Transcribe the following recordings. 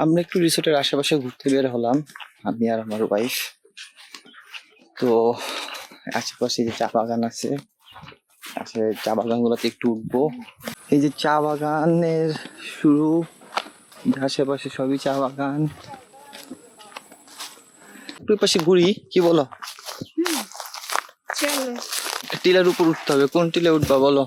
আমরা একটু রিসোর্টের আশেপাশে ঘুরতে বের হলাম, আমি আর আমার ওয়াইফ। তো আশেপাশে যে চা বাগান আছে, আসলে চা বাগানগুলোতে একটু উঠবো। এই যে চা বাগানের শুরু, আশেপাশে সবই চা বাগান। একটু পাশে ঘুরি, কি বলো? টিলার উপর উঠতে হবে। কোন টিলে উঠবা বলো?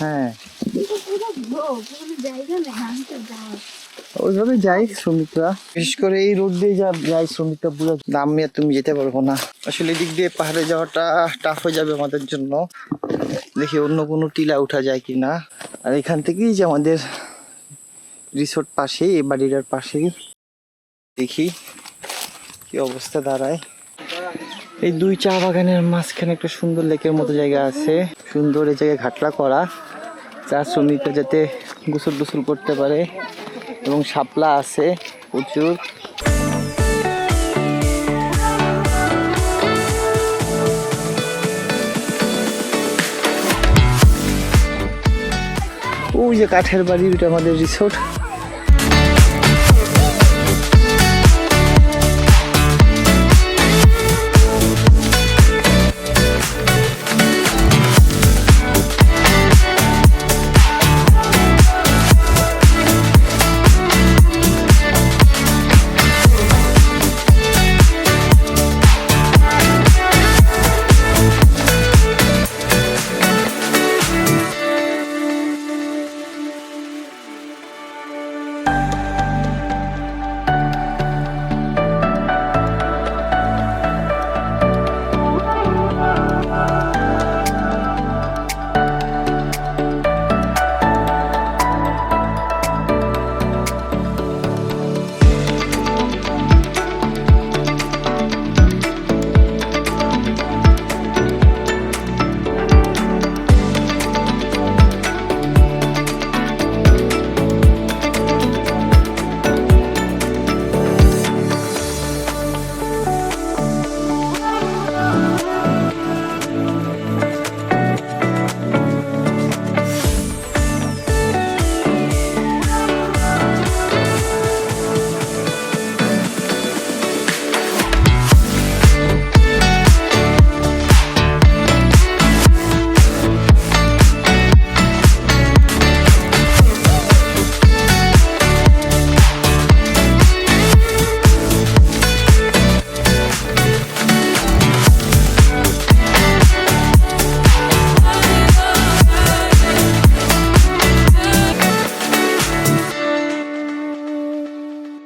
হ্যাঁ, ওইভাবে যাই শ্রমিকরা, বিশেষ করে এই রোড দিয়ে যাই শ্রমিকরা। পুরো দাম নিয়ে তুমি যেতে পারবো না। আসলে এদিক দিয়ে পাহাড়ে যাওয়াটা টাফ হয়ে যাবে আমাদের জন্য। দেখি অন্য কোনো টিলা উঠা যায় কিনা। আর এখান থেকেই যে আমাদের রিসোর্ট পাশেই, এই বাড়িটার পাশেই, দেখি কি অবস্থা দাঁড়ায়। এই দুই চা বাগানের মাঝখানে একটা সুন্দর লেকের মতো জায়গা আছে। সুন্দর এই জায়গায় ঘাটলা করা, চা শ্রমিকরা যাতে গোসল টোসল করতে পারে, এবং শাপলা আছে প্রচুর। ওই যে কাঠের বাড়ি, ওইটা আমাদের রিসোর্ট।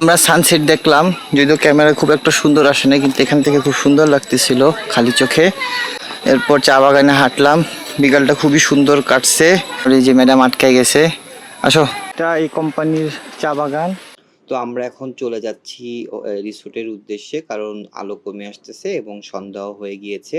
আমরা সানসেট দেখলাম, যদিও ক্যামেরা খুব একটা সুন্দর আসে না, কিন্তু এখান থেকে খুব সুন্দর লাগতেছিল খালি চোখে। এরপর চা বাগানে হাঁটলাম, বিকালটা খুবই সুন্দর কাটছে। এই যে ম্যাডাম আটকায় গেছে, আসো। এটা এই কোম্পানির চা বাগান। তো আমরা এখন চলে যাচ্ছি রিসোর্টের উদ্দেশ্যে, কারণ আলো কমে আসতেছে এবং সন্ধ্যাও হয়ে গিয়েছে।